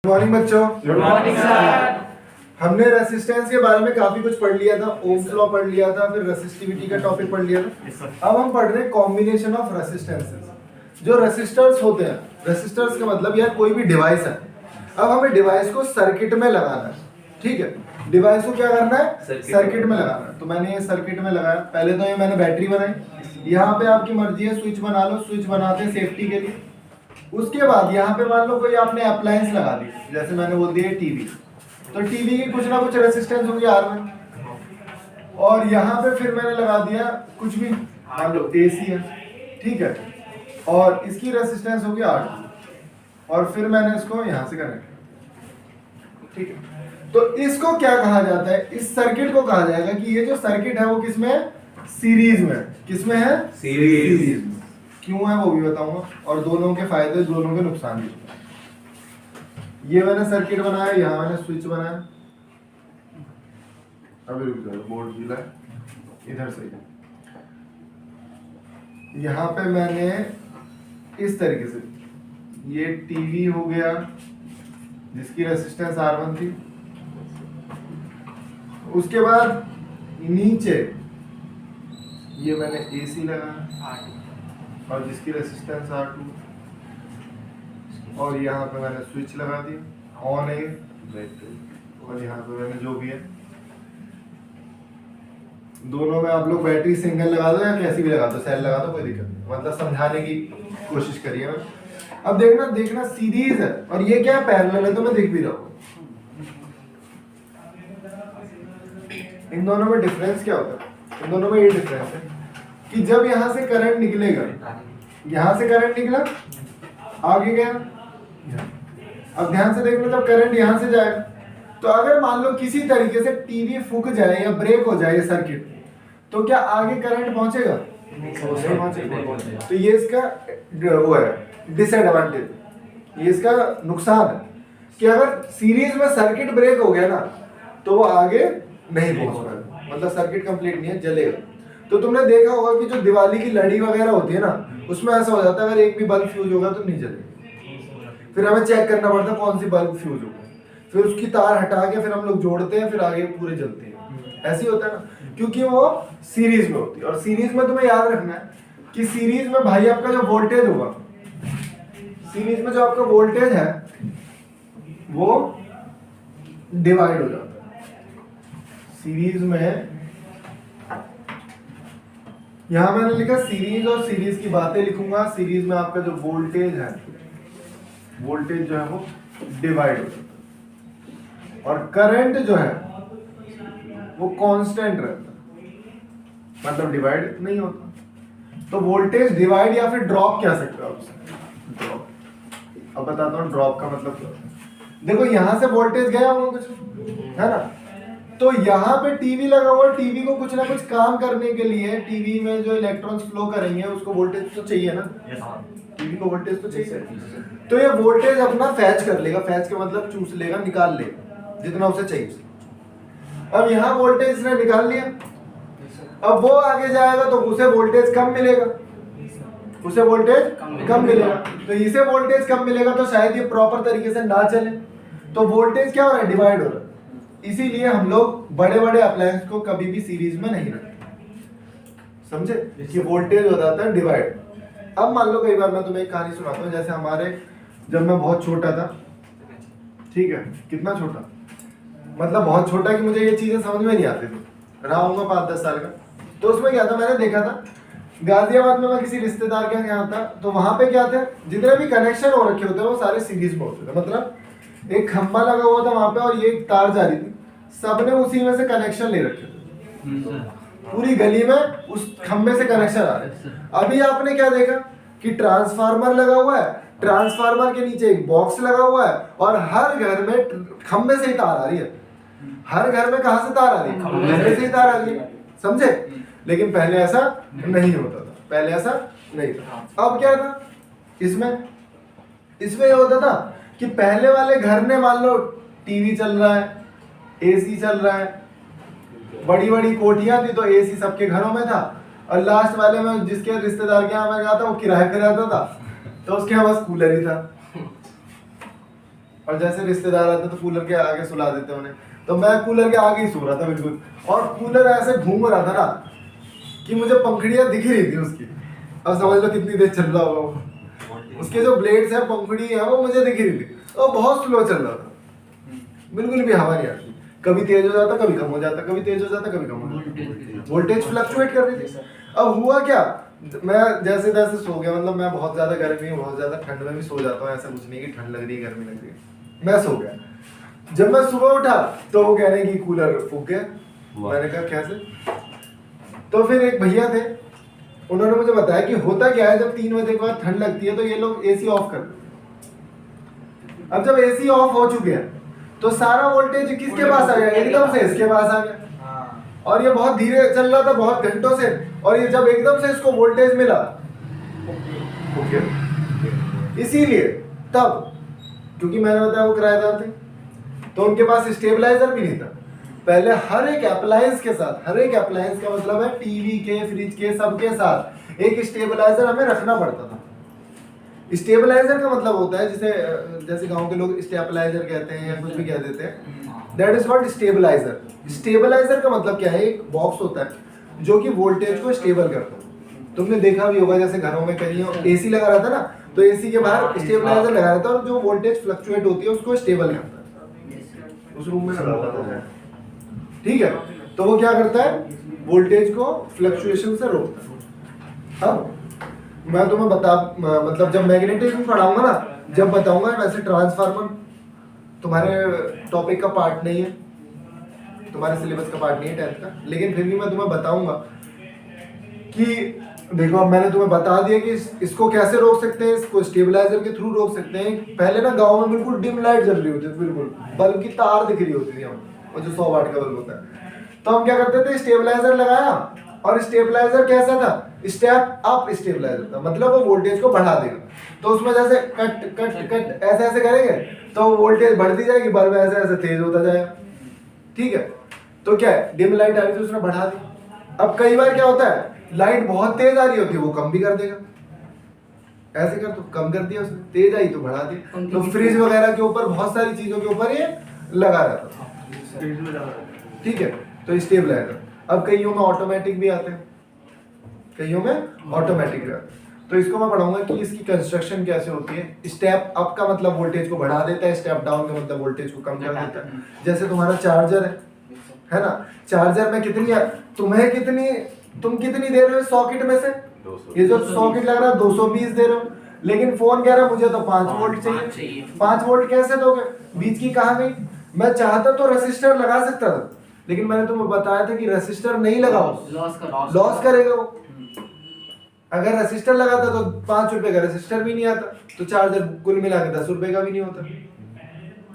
Morning बच्चों। Good morning sir. हमने resistance के बारे में काफी कुछ पढ़ लिया था, ओम्स लॉ पढ़ लिया था, फिर रेसिस्टिविटी का टॉपिक पढ़ लिया था। अब हम पढ़ रहे हैं कॉम्बिनेशन ऑफ रेसिस्टेंसेस। जो रेसिस्टर्स होते हैं, रेसिस्टर्स का मतलब यार कोई भी डिवाइस है। अब हमें डिवाइस को सर्किट में लगाना है, ठीक है। डिवाइस को क्या करना है, सर्किट में लगाना है। तो मैंने ये सर्किट में लगाया। पहले तो ये मैंने बैटरी बनाई। यहाँ पे आपकी मर्जी है, स्विच बना लो, स्विच बनाते हैं सेफ्टी के लिए। उसके बाद यहाँ पे मान लो कोई आपने अप्लायंस लगा दी, जैसे मैंने बोल दिया टीवी, तो टीवी की कुछ ना कुछ रेसिस्टेंस होगी R1। और यहाँ पे फिर मैंने लगा दिया कुछ भी, मान लो AC है, ठीक है, और इसकी रेसिस्टेंस होगी R2। और फिर मैंने इसको यहाँ से कनेक्ट किया, ठीक है। तो इसको क्या कहा जाता है, इस सर्किट को कहा जाएगा कि ये जो सर्किट है वो किसमें है, सीरीज में। किसमें है, सीरीज में। क्यों है वो भी बताऊंगा, और दोनों के फायदे, दोनों के नुकसान भी। ये मैंने सर्किट बनाया, यहाँ मैंने स्विच बनाया। अभी रुक जाओ, बोर्ड गीला है, इधर से यहाँ पे मैंने इस तरीके से, ये टीवी हो गया जिसकी रेसिस्टेंस R1 थी। उसके बाद नीचे ये मैंने AC लगाया और जिसकी रेसिस्टेंस R2। और यहाँ पे मैंने स्विच लगा दिया, ऑन है, और यहाँ पे मैंने जो भी है, दोनों में आप लोग बैटरी सिंगल लगा दो या कैसी भी लगा दो, सेल लगा दो, कोई दिक्कत नहीं, मतलब समझाने की कोशिश करिए। अब देखना सीरीज है और ये क्या है, पैरेलल है, तो मैं दिख भी रहा हूँ। इन दोनों में डिफरेंस क्या होता है, इन दोनों में ये डिफरेंस है कि जब यहाँ से करंट निकलेगा, यहाँ से करंट निकला, आगे गया। अब ध्यान से देखना, जब करंट यहाँ से जाए, तो अगर मान लो किसी तरीके से टीवी फूक जाए या ब्रेक हो जाए ये सर्किट, तो क्या आगे करंट पहुंचेगा? नहीं पहुंचेगा। तो ये इसका वो है डिसएडवांटेज, ये इसका नुकसान है कि अगर सीरीज में सर्किट ब्रेक हो गया ना, तो वो आगे नहीं पहुंच पाएगा, मतलब सर्किट कंप्लीट नहीं है, जलेगा। तो तुमने देखा होगा कि जो दिवाली की लड़ी वगैरह होती है ना, उसमें ऐसा हो जाता है अगर एक भी बल्ब फ्यूज होगा तो नहीं जलेगा। फिर हमें चेक करना पड़ता है कौन सी बल्ब फ्यूज हो गई, फिर उसकी तार हटा के फिर हम लोग जोड़ते हैं, फिर आगे पूरे जलते हैं। ऐसे ही होता है ना, क्योंकि वो सीरीज में होती है। और सीरीज में तुम्हें याद रखना है कि सीरीज में भाई आपका जो वोल्टेज होगा, सीरीज में जो आपका वोल्टेज है वो डिवाइड हो जाता है। सीरीज में यहां मैंने लिखा सीरीज, और सीरीज की बातें लिखूंगा। सीरीज में आपका जो वोल्टेज है, वोल्टेज जो है वो डिवाइड हो जाता है, और करंट जो है वो कांस्टेंट रहता है, मतलब डिवाइड नहीं होता। तो वोल्टेज डिवाइड या फिर ड्रॉप कह सकते हो आप, ड्रॉप। अब बताता हूँ ड्रॉप का मतलब क्या होता है। देखो यहां से वोल्टेज गया होगा कुछ, है ना, तो यहाँ पे टीवी लगा हुआ, टीवी को कुछ ना कुछ काम करने के लिए, टीवी में जो इलेक्ट्रॉन्स फ्लो करेंगे उसको वोल्टेज तो चाहिए ना, टीवी को वोल्टेज तो चाहिए। तो ये वोल्टेज अपना फैच कर लेगा, फैच का मतलब चूस लेगा, निकाल लेगा जितना उसे चाहिए। अब यहाँ वोल्टेज ने निकाल लिया, अब वो आगे जाएगा तो उसे वोल्टेज कम मिलेगा, उसे वोल्टेज कम मिलेगा। तो इसे वोल्टेज कम मिलेगा तो शायद ये प्रॉपर तरीके से ना चले, तो वोल्टेज क्या हो रहा है, डिवाइड हो रहा है। इसीलिए हम लोग बड़े बड़े अप्लायंस को कभी भी सीरीज में नहीं रखते, समझे, कि वोल्टेज हो जाता है डिवाइड। अब मान लो कई बार मैं तुम्हें एक कहानी सुनाता हूँ। जैसे हमारे, जब मैं बहुत छोटा था, ठीक है, कितना छोटा, मतलब बहुत छोटा कि मुझे ये चीजें समझ में नहीं आती थी, रहा हूँगा 5-10 साल का। तो उसमें क्या था, मैंने देखा था गाजियाबाद में मैं किसी रिश्तेदार के यहाँ था, तो वहां पे क्या थे, जितने भी कनेक्शन हो रखे होते हैं वो सारे सीरीज में होते थे। मतलब एक खंबा लगा हुआ था वहां पे और ये एक तार जा रही थी, सबने उसी में से कनेक्शन ले रखे थे, पूरी गली में उस खंबे से कनेक्शन आ रहे। अभी आपने क्या देखा कि ट्रांसफार्मर लगा हुआ है, ट्रांसफार्मर के नीचे एक बॉक्स लगा हुआ है, और हर घर में खंबे से ही तार आ रही है। हर घर में कहां से तार आ रही है, खंबे से ही तार आ रही है, समझे। लेकिन पहले ऐसा नहीं होता था, पहले ऐसा नहीं था। अब क्या था इसमें ये होता था कि पहले वाले घर ने मान लो टीवी चल रहा है, AC चल रहा है, बड़ी बड़ी कोठियां थी तो AC सबके घरों में था, और लास्ट वाले में जिसके रिश्तेदार के यहाँ मैं गया था वो किराए पे रहता था, तो उसके यहाँ बस कूलर ही था। और जैसे रिश्तेदार आते तो कूलर के आगे सुला देते उन्हें, तो मैं कूलर के आगे ही सो रहा था बिल्कुल, और कूलर ऐसे घूम रहा था ना कि मुझे पंखुड़ियाँ दिख रही थी उसकी। अब समझ लो कितनी देर चल रहा होगा वो, उसके जो ब्लेड्स है पंखुड़ी है वो मुझे दिख रही थी, और बहुत स्लो चल रहा था, बिल्कुल भी हवा नहीं आती, कभी तेज हो जाता कभी कम हो जाता, कभी तेज हो जाता कभी कम हो जाता, वोल्टेज फ्लक्चुएट कर रही थी। अब हुआ क्या, मैं जैसे तैसे सो गया, मतलब मैं बहुत ज्यादा गर्मी बहुत ज्यादा ठंड में भी सो जाता हूँ, ऐसा कुछ नहीं कि ठंड लग रही है गर्मी लग रही है, मैं सो गया। जब मैं सुबह उठा तो वो कह रहे हैं कि कूलर फूक गया। मैंने कहा कैसे, तो फिर एक भैया थे, उन्होंने मुझे बताया कि होता क्या है, जब 3 बजे के बाद ठंड लगती है तो ये लोग एसी ऑफ कर देते। अब जब एसी ऑफ हो चुके हैं तो सारा वोल्टेज किसके पास आ गया, एकदम से इसके पास आ गया, और ये बहुत धीरे चल रहा था बहुत घंटों से, और ये जब एकदम से इसको वोल्टेज मिला ओके, इसीलिए तब, क्योंकि मैंने बताया वो किराएदार थे तो उनके पास स्टेबलाइजर भी नहीं था। पहले हर एक अप्लायंस के साथ, हर एक अप्लायंस का मतलब है टीवी के, फ्रिज के, सबके साथ एक स्टेबलाइजर हमें रखना पड़ता था। स्टेबलाइजर का मतलब होता है जिसे जैसे गांव के लोग स्टेबलाइजर कहते हैं या कुछ भी कह देते हैं, that is called stabilizer. Stabilizer का मतलब क्या है, एक बॉक्स होता है जो कि वोल्टेज को स्टेबल करता है। तुमने देखा भी होगा जैसे घरों में कहीं एसी लगा रहता है ना, तो एसी के बाहर स्टेबलाइजर लगा रहता है और जो वोल्टेज फ्लक्चुएट होती है उसको स्टेबल करता है। उस रूम में लगा होता है, ठीक है, तो वो क्या करता है, वोल्टेज को फ्लक्चुएशन से रोकता है। अब मैं तुम्हें बता मतलब जब मैग्नेटिज्म पढ़ाऊंगा ना, जब बताऊंगा, वैसे ट्रांसफार्मर तुम्हारे टॉपिक का पार्ट नहीं है, तुम्हारे सिलेबस का पार्ट नहीं है 10th का, लेकिन फिर भी मैं तुम्हें बताऊंगा कि देखो मैंने तुम्हें बता दिया कि इसको कैसे रोक सकते हैं, इसको स्टेबलाइजर के थ्रू रोक सकते हैं। पहले ना गांव में बिल्कुल डिम लाइट जल रही होती थी, बिल्कुल बल्ब की तार दिख रही होती थी हमें, वो जो 100 वाट का बल्ब होता है, तो हम क्या करते थे, स्टेबलाइजर लगाया, और स्टेबलाइजर कैसा था, स्टेप अप स्टेबलाइजर था, मतलब वो वोल्टेज को बढ़ा देगा। तो उसमें जैसे कट कट कट ऐसे ऐसे करेंगे तो वोल्टेज बढ़ती जाएगी, बल्ब ऐसे ऐसे तेज होता जाएगा, ठीक है। तो क्या है, डिम लाइट आ रही थी उसने बढ़ा दी। अब कई बार क्या होता है, लाइट बहुत तेज आ रही होती है, वो कम भी कर देगा, ऐसे कर तो कम कर दिया उसने, तेज आई तो बढ़ा दी। तो फ्रिज वगैरह के ऊपर, बहुत सारी चीजों के ऊपर ये लगा रहता था, ठीक है। तो स्टेबलाइजर अब कईयों में ऑटोमेटिक भी आते हैं, कईयों में ऑटोमेटिक भी आते हैं। तो इसको मैं पढ़ाऊंगा कि इसकी कंस्ट्रक्शन कैसे होती है। स्टेप अप का मतलब वोल्टेज को बढ़ा देता है, स्टेप डाउन का मतलब वोल्टेज को कम कर देता है। जैसे तुम्हारा चार्जर है ना, चार्जर में कितनी, तुम्हें कितनी, तुम कितनी दे रहे हो सॉकेट में से, ये जो सॉकेट लग रहा है 220 दे रहे हो, लेकिन फोन कह रहा है मुझे तो 5 वोल्ट चाहिए। 5 वोल्ट कैसे दोगे, बीच की कहाँ गई। मैं चाहता तो रेसिस्टर लगा सकता था, लेकिन मैंने तुम्हें बताया था कि रेसिस्टर नहीं लगाओ, लॉस करेगा वो। अगर रेसिस्टर लगाता तो 5 रुपए का रेसिस्टर भी नहीं आता, तो चार्जर कुल मिला के 10 रुपए का भी नहीं होता,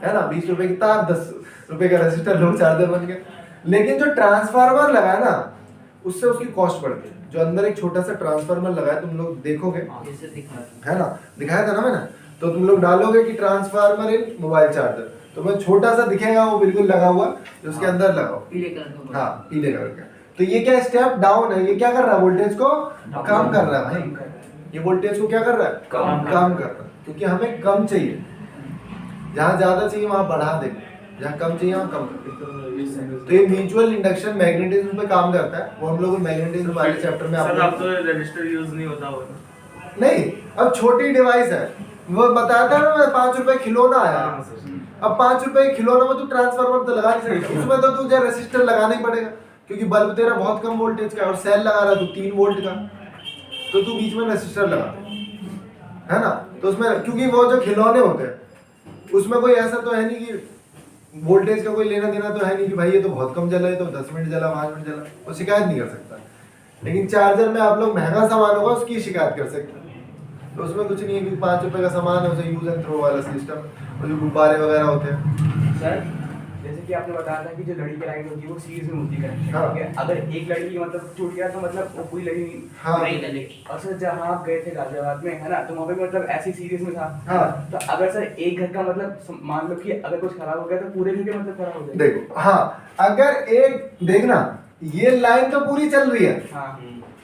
है ना। 20 रुपए की तार, 10 रुपए का रेसिस्टर, लोग चार्जर बन गया। लेकिन जो ट्रांसफार्मर लगा है ना, उससे उसकी कॉस्ट बढ़ती है। जो अंदर एक छोटा सा ट्रांसफार्मर लगा है, तुम लोग देखोगे, है ना, दिखाया था ना मैंने, तो तुम लोग डालोगे कि ट्रांसफार्मर इन मोबाइल चार्जर, तो मैं छोटा सा दिखेगा वो बिल्कुल लगा हुआ, जो उसके अंदर लगाओ, पीले कलर का, हाँ पीले कलर का। तो ये क्या, स्टेप डाउन है, ये क्या कर रहा है, वोल्टेज को कम कर रहा है भाई, ये वोल्टेज को क्या कर रहा है, कम कर रहा है, क्योंकि हमें कम चाहिए, जहाँ ज्यादा चाहिए वहां बढ़ा देंगे, जहाँ कम चाहिए वहां कम कर देंगे। तो ये म्यूचुअल इंडक्शन मैग्नेटिज्म पे काम करता है, वो हम लोग मैग्नेटिज्म वाले चैप्टर में सर अब तो रजिस्टर यूज नहीं होता होगा, नहीं अब छोटी डिवाइस है, वो बताता है ना, मैं 5 रुपए खिलौना आया, अब 5 रुपए खिलौना में तू ट्रांसफार्मर तो लगा नहीं सकता, उसमें तो तुझे रेसिस्टर लगाना ही पड़ेगा, क्योंकि बल्ब तेरा बहुत कम वोल्टेज का है और सेल लगा रहा है तू 3 वोल्ट का, तो तू बीच में रेसिस्टर लगा, है ना। तो उसमें क्योंकि वो जो खिलौने होते हैं उसमें कोई ऐसा तो है नहीं कि वोल्टेज का कोई लेना देना तो है नहीं कि भाई ये तो बहुत कम जला है तो 10 मिनट जला 5 मिनट जला, वो शिकायत नहीं कर सकता। लेकिन चार्जर में आप लोग महंगा सामान होगा उसकी शिकायत कर सकते हैं, तो उसमें कुछ नहीं है कि 5 रुपए का सामान है, उसे यूज एंड थ्रो वाला सिस्टम, और जो गुब्बारे वगैरह होते हैं। सर जैसे कि आपने बताया था कि जो लड़ी की लाइन होती है वो सीरीज में होती है, हाँ। ठीक है। अगर एक लड़ी मतलब टूट गया तो मतलब वो पूरी लड़ी नहीं चलेगी। और सर जहाँ आप गए थे गाजियाबाद में, है ना, तो वहाँ पे मतलब ऐसी सीरीज में था, हाँ। तो अगर सर एक घर का मतलब मान लो कि अगर कुछ खराब हो गया तो पूरे घर के मतलब खराब हो जाएगा। देखो हाँ, अगर एक देखना ये लाइन तो पूरी चल रही है, हाँ,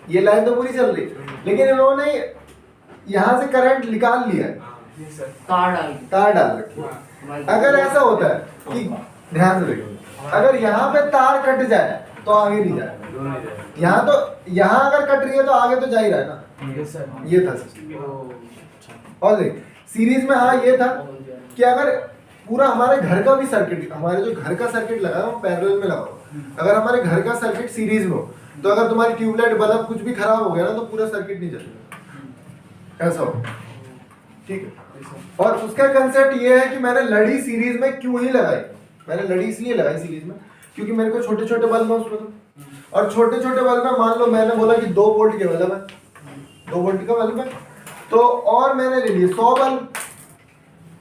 ये लाइन तो पूरी चल रही है, लेकिन इन्होंने यहाँ से करंट निकाल लिया है, जी सर। तार डाल रखी है। अगर ऐसा होता है कि ध्यान से देखो, अगर यहाँ पे तार कट जाए तो आगे नहीं जाएगा, यहाँ तो यहाँ अगर कट रही है तो आगे तो जा ही रहा है ना। जी सर। ये था और देख सीरीज में, हाँ ये था कि अगर पूरा हमारे घर का भी सर्किट, हमारे जो घर का सर्किट लगा है वो पैरेलल में लगा हुआ, अगर हमारे घर का सर्किट सीरीज में हो तो अगर तुम्हारी ट्यूबलाइट बल्ब कुछ भी खराब हो गया ना तो पूरा सर्किट नहीं चलेगा, ऐसा हो। ठीक है, और उसका कंसेप्ट ये है कि मैंने लड़ी सीरीज में क्यों ही लगाई, मैंने लड़ी इसलिए लगाई सीरीज में क्योंकि मेरे को छोटे छोटे बल्ब है उसमें तो, और छोटे छोटे बल्ब में मान लो मैंने बोला कि 2 वोल्ट के बल्ब है, 2 वोल्ट का बल्ब है, तो और मैंने ले लिए 100 बल्ब,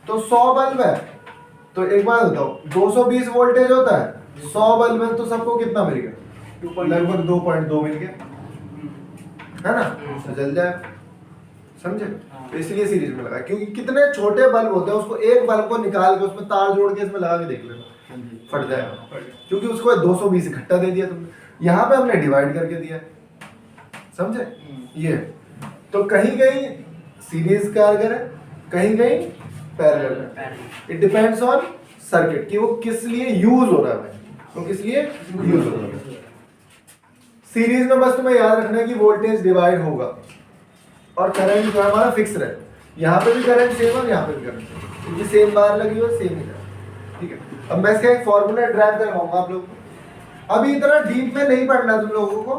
तो 100 बल्ब है, तो एक बात बताओ 220 वोल्टेज होता है, 100 बल्ब है तो सबको कितना मिल गया, लगभग 2.2 मिल गया, है ना, तो जल जाए, समझे। तो इसलिए सीरीज में लगा, क्योंकि कितने छोटे बल्ब होते हैं, उसको एक बल्ब को निकाल के उसमें तार जोड़ के इसमें लगा के देख लेना, फट जाएगा, क्योंकि उसको 220 इकट्ठा दे दिया तुमने, यहाँ पे हमने डिवाइड करके दिया, समझे। ये तो कहीं कहीं सीरीज कारगर है, कहीं कहीं पैरेलल है, इट डिपेंड्स ऑन सर्किट कि वो किस लिए यूज हो रहा है, तो किस लिए यूज हो रहा है। सीरीज में बस तुम्हें याद रखना है कि वोल्टेज डिवाइड होगा और करंट जो है हमारा फिक्स रहे, यहाँ पे भी करंट सेम और यहाँ पे भी करंट सेम, क्योंकि सेम बार लगी हो सेम ही है। ठीक है, अब मैं इसका एक फॉर्मूला ड्राइव करवाऊंगा आप लोगों को, अभी इतना डीप में नहीं पढ़ना तुम लोगों को,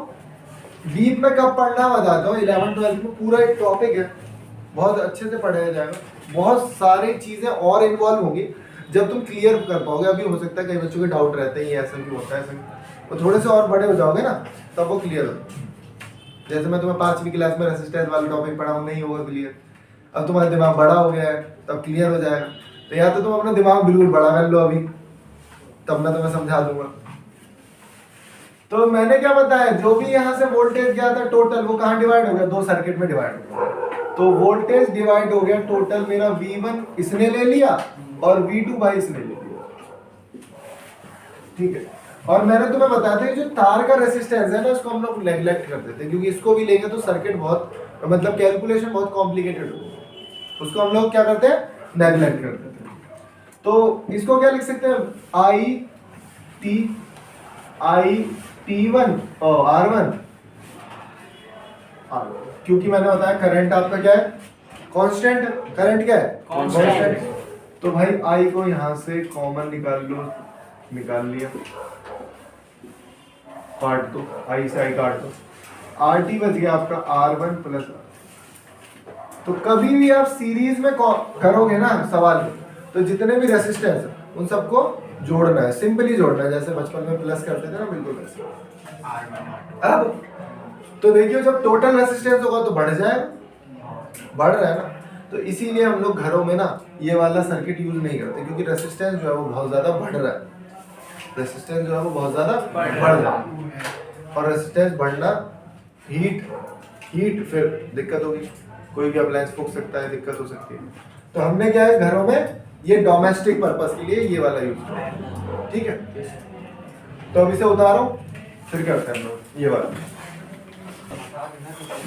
डीप में कब पढ़ना बताता हूँ, 11th-12th में पूरा एक टॉपिक है, बहुत अच्छे से पढ़ाया जाएगा, बहुत सारी चीजें और इन्वॉल्व होंगी जब तुम क्लियर कर पाओगे। अभी हो सकता है कई बच्चों के डाउट रहते हैं ये ऐसा क्यों होता है, ऐसा क्यों, तो थोड़े से और बड़े हो जाओगे ना तब वो क्लियर हो। जैसे मैं तुम्हें 5वीं क्लास में रेसिस्टेंस वाला टॉपिक पढ़ाऊँ, नहीं होगा क्लियर, अब तुम्हारा दिमाग बड़ा हो गया है तब क्लियर हो जाएगा, तो या तो तुम अपना दिमाग बिल्कुल बड़ा कर लो अभी, तब मैं तुम्हें समझा दूंगा। तो मैंने क्या बताया, जो भी यहाँ से वोल्टेज गया था टोटल, वो कहाँ डिवाइड हो गया, 2 सर्किट में डिवाइड हो गया, तो वोल्टेज डिवाइड हो गया टोटल मेरा V1 इसने ले लिया और V2 भाई इसने ले लिया। ठीक है, और मैंने तुम्हें बताया था कि जो तार का रेसिस्टेंस है ना, इसको हम लोग नेग्लेक्ट कर देते हैं, क्योंकि इसको भी लेंगे तो सर्किट बहुत, मतलब कैलकुलेशन बहुत कॉम्प्लिकेटेड होगा, उसको हम लोग क्या करते हैं, नेग्लेक्ट कर देते हैं। तो इसको क्या लिख सकते हैं, I T1 और R1, क्योंकि मैंने बताया करंट आपका क्या है, कांस्टेंट, करंट क्या है, कांस्टेंट, तो भाई I को यहां से कॉमन निकाल लो, निकाल लिया, काट दो, I से I काट दो, RT बच गया आपका R1 प्लस R। तो कभी भी आप सीरीज में करोगे ना सवाल, तो जितने भी रेसिस्टेंस है उन सबको जोड़ना है, सिंपली जोड़ना है, जैसे बचपन में प्लस करते थे ना, बिल्कुल वैसे। अब तो देखिए जब टोटल रेसिस्टेंस होगा तो बढ़ जाएगा, बढ़ रहा है ना, तो इसीलिए हम लोग घरों में ना ये वाला सर्किट यूज नहीं करते, क्योंकि रेसिस्टेंस जो है वो बहुत ज्यादा बढ़ रहा है, रेसिस्टेंस जो है वो बहुत ज्यादा बढ़ रहा है, और रेसिस्टेंस बढ़ना, हीट फिर दिक्कत होगी, कोई भी अप्लायंस फूक सकता है, दिक्कत हो सकती है। तो हमने क्या है घरों में ये डोमेस्टिक पर्पस के लिए ये वाला यूज किया, ठीक है। तो अब इसे उतारो, फिर क्या करते हैं हम लोग, ये वाला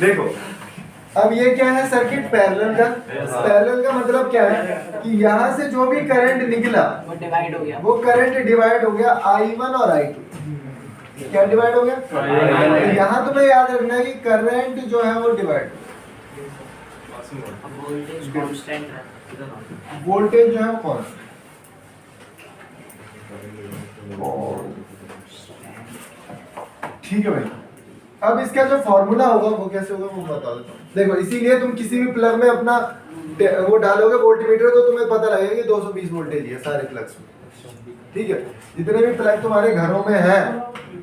देखो। अब ये क्या है सर्किट, पैरेलल का। पैरेलल का मतलब क्या है कि यहाँ से जो भी करंट निकला वो डिवाइड हो गया, वो करंट डिवाइड हो गया I1 और I2। क्या डिवाइड हो गया, तो यहाँ तुम्हें याद रखना है कि करंट जो है वो डिवाइड, वोल्टेज कांस्टेंट है, वोल्टेज जो है वो कौन, ठीक है भाई। अब इसका जो फॉर्मूला होगा वो कैसे होगा वो बता देता हूँ। देखो इसीलिए तुम किसी भी प्लग में अपना वो डालोगे वोल्टमीटर, तो तुम्हें पता लगेगा कि 220 वोल्टेज है सारे प्लग्स में, ठीक है। जितने भी प्लग तुम्हारे घरों में हैं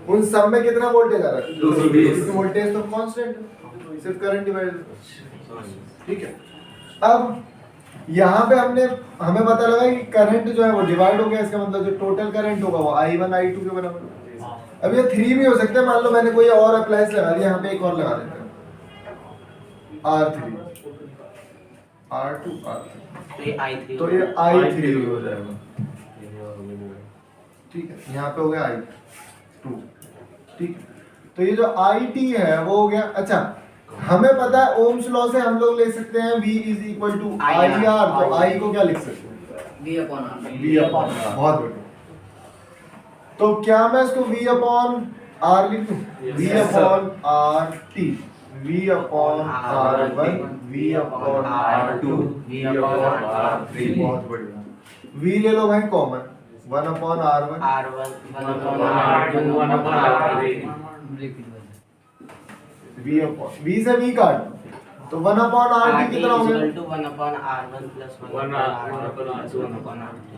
उन सब में कितना वोल्टेज आ रहा है, 220। वोल्टेज तो कांस्टेंट है, सिर्फ करंट डिवाइड, ठीक है। अब यहाँ पे हमें पता लगा कि करंट जो है वो डिवाइड हो गया, इसका मतलब जो टोटल करंट होगा वो I1 I2 के बराबर। अब ये 3 भी हो सकते हैं, मान लो मैंने कोई और अप्लायंस लगा दिया, यहाँ पे एक और लगा देते हैं R3 R2 R3, तो ये I3 हो जाएगा, ठीक है। यहाँ पे हो गया I2, ठीक है। तो ये जो IT है वो हो गया, अच्छा हमें पता है ओम्स लॉ से हम लोग ले सकते हैं V is equal to I R, तो I को क्या लिख सकते हैं V upon R। V upon R। बहुत बढ़िया। तो क्या मैं इसको V अपॉन R लिख दूं? V upon R T, V upon R1, V upon R2, V upon R3। बहुत बढ़िया। V ले लो भाई common, 1 upon R1, R1 1 upon R2 1 upon R3। V upon V से V काट तो 1 अपॉन RT कितना हो गया? 1 upon R1 plus 1 upon R2 1 upon R3।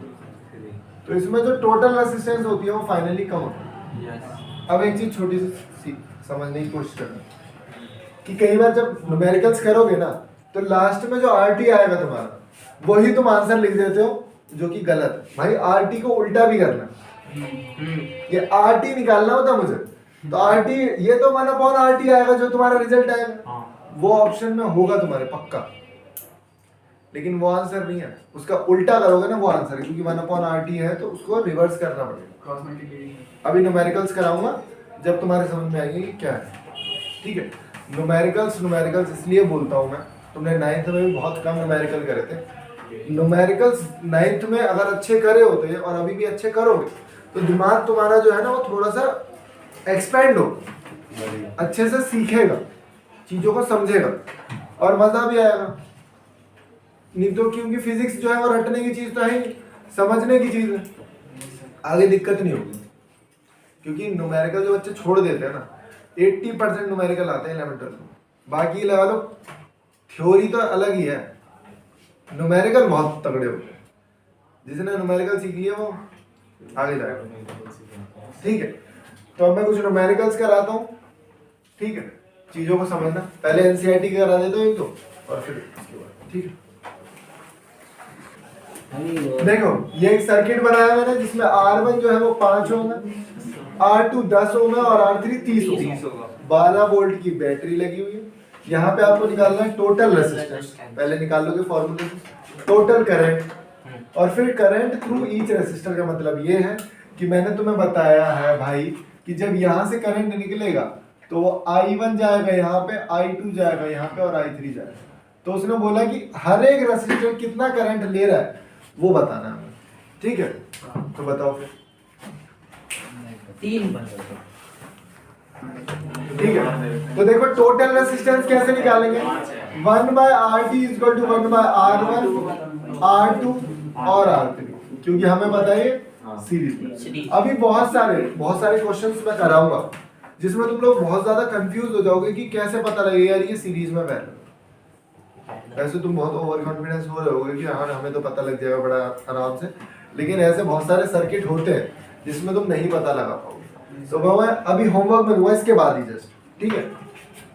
तो इसमें जो टोटल रेजिस्टेंस होती है वो फाइनली कम होती है। अब एक चीज छोटी सी समझने की कोशिश करना कि कई बार जब न्यूमेरिकल्स करोगे ना तो लास्ट में जो RT आएगा तुम्हारा वही तुम आंसर लिख देते हो, जो कि गलत है। भाई RT को उल्टा भी करना, ये RT निकालना होता मुझे, तो RT ये तो 1 अपॉन RT आएगा जो तुम्हारा रिजल्ट आएगा, वो ऑप्शन में होगा तुम्हारे पक्का, लेकिन वो आंसर नहीं है। उसका उल्टा करोगे ना वो आंसर है, क्योंकि 1 अपॉन RT है तो उसको रिवर्स करना पड़ेगा। अभी न्यूमेरिकल्स कराऊंगा जब तुम्हारे समझ में आएगी कि क्या है। ठीक है, न्यूमेरिकल्स इसलिए बोलता हूँ मैं, तुमने 9th में भी बहुत कम न्यूमेरिकल करे थे। न्यूमेरिकल्स 9th में अगर अच्छे करे होते और अभी भी अच्छे करोगे तो दिमाग तुम्हारा जो है ना वो थोड़ा सा एक्सपेंड हो, अच्छे से सीखेगा, चीजों को समझेगा और मजा भी आएगा। नहीं तो क्योंकि फिजिक्स जो है वो रटने की चीज तो है ही, समझने की चीज है, आगे दिक्कत नहीं होगी। क्योंकि न्यूमेरिकल जो बच्चे छोड़ देते हैं ना 80% न्यूमेरिकल आते हैं 11th 12th में, बाकी लेवल थ्योरी तो अलग ही है, न्यूमेरिकल बहुत तगड़े होते हैं। जिसने न्यूमेरिकल सीख लिया वो आगे जाएगा। ठीक है, तो अब मैं कुछ न्यूमेरिकल्स कराता हूँ। ठीक है, चीजों को समझना, पहले एनसीईआरटी करा देता हूँ एक तो, और फिर इसके बाद। ठीक है, देखो ये एक सर्किट बनाया मैंने जिसमें R1 जो है वो 5 ओम है, R2 10 ओम है और R3 30 ओम है। 12 वोल्ट की बैटरी लगी हुई है। यहाँ पे आपको निकालना है टोटल रेजिस्टेंस, पहले निकाल लोगे फॉर्मूले से, टोटल करंट और फिर करंट थ्रू ईच रेजिस्टर। का मतलब ये है कि मैंने तुम्हें बताया है भाई कि जब यहाँ से करंट निकलेगा तो वो I1 जाएगा यहाँ पे, I2 जाएगा यहाँ पे और I3 जाएगा। तो उसने बोला कि हर एक रेजिस्टर कितना करंट ले रहा है वो बताना है। ठीक है, तो बताओ फिर। 3 ठीक है, तो देखो टोटल रेजिस्टेंस कैसे निकालेंगे, 1/RT equal to 1/R1, R2 और R3, क्योंकि हमें पता है सीरीज में। अभी बहुत सारे क्वेश्चंस मैं कराऊंगा जिसमें तुम लोग बहुत ज्यादा कंफ्यूज हो जाओगे कि कैसे पता लगेगा यार ये सीरीज में पैरेलल। वैसे तुम बहुत ओवर कॉन्फिडेंस हो रहे होगे कि हाँ हमें तो पता लग जाएगा बड़ा आराम से, लेकिन ऐसे बहुत सारे सर्किट होते हैं जिसमें तुम नहीं पता लगा पाओगे। तो मैं अभी होमवर्क में दूंगा इसके बाद ही जस्ट। ठीक है,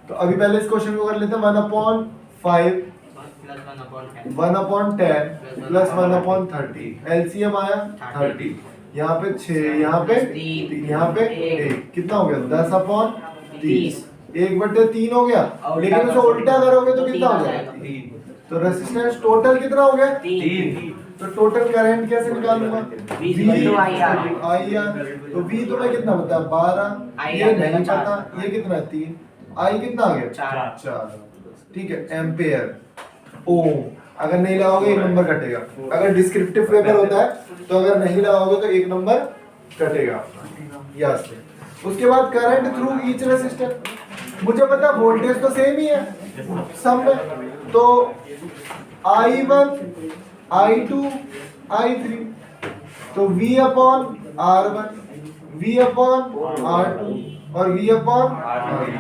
तो अभी पहले इस क्वेश्चन को कर लेते हैं। 1/5 1/10 प्लस 1/30, एलसीएम आया 30, यहाँ पे 6, यहाँ पे 3, यहाँ पे 1, कितना हो गया 10/30, 1/3 हो गया। लेकिन उसे उल्टा करोगे तो कितना हो जाएगा 3। तो रेजिस्टेंस टोटल कितना हो गया 3। तो टोटल करंट कैसे निकालूंगा, IR। तो V तो मैं कितना बता 12, ये नहीं पता, ये कितना 3, I कितना आ गया 4। ठीक है, एम्पेयर ओम। अगर नहीं लगाओगे 1 नंबर कटेगा। अगर डिस्क्रिप्टिव पेपर होता है तो अगर नहीं लगाओगे तो 1 नंबर कटेगा याद से। उसके बाद करंट थ्रू ईच रेजिस्टर, मुझे पता वोल्टेज तो सेम ही है सब में, तो I1 I2 I3, तो V upon R1, V upon R2 और V अपॉन R3।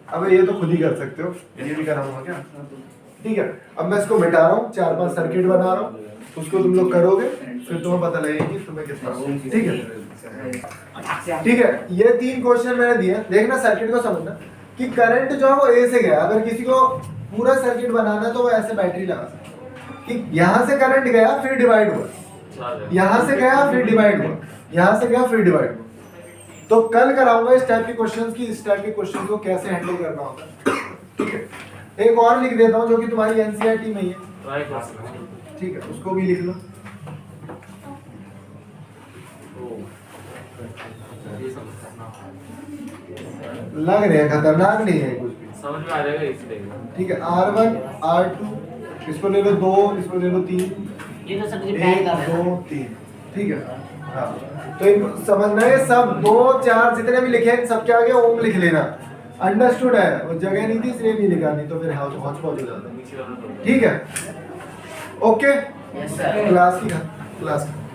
अब ये तो खुद ही कर सकते हो, ये भी कराऊंगा क्या। ठीक है, अब मैं इसको मिटा रहा हूँ, 4-5 सर्किट बना रहा हूँ, उसको तुम लोग करोगे फिर तुम्हें पता लगेगा कि तुम्हें कितना। ठीक है, ठीक है, ये 3 क्वेश्चन मैंने दिए। देखना सर्किट को समझना कि करंट जो है वो ए से गया। अगर किसी को पूरा सर्किट बनाना है तो वो ऐसे बैटरी लगा सकते कि यहाँ से करंट गया फिर डिवाइड हुआ, यहाँ से गया फिर डिवाइड हुआ, यहाँ से गया फिर डिवाइड हुआ। तो कल कराऊंगा इस टाइप के क्वेश्चंस की, इस टाइप के क्वेश्चंस को कैसे हैंडल करना होता है। ठीक है, एक और लिख देता हूँ जो कि तुम्हारी एनसीईआरटी में ही है। ठीक है, उसको भी लिख लो। लग रहे हैं खतरनाक नहीं है कुछ भी। समझ में आ जाएगा इसलिए। ठीक है, R1 R2 इसको ले लो 2, इसको ले लो 3, ये तो सब 1 डिपेंड कर रहा 2 है 3। ठीक है, हाँ तो इनको समझना है, सब 2 4 जितने भी लिखे हैं सबके आगे ओम लिख लेना। अंडरस्टूड है, वो जगह नहीं थी इसलिए नहीं लिखा, नहीं तो फिर हौच पौच हो जाता। नीचे वाला तो ठीक है, ओके, यस सर क्लास की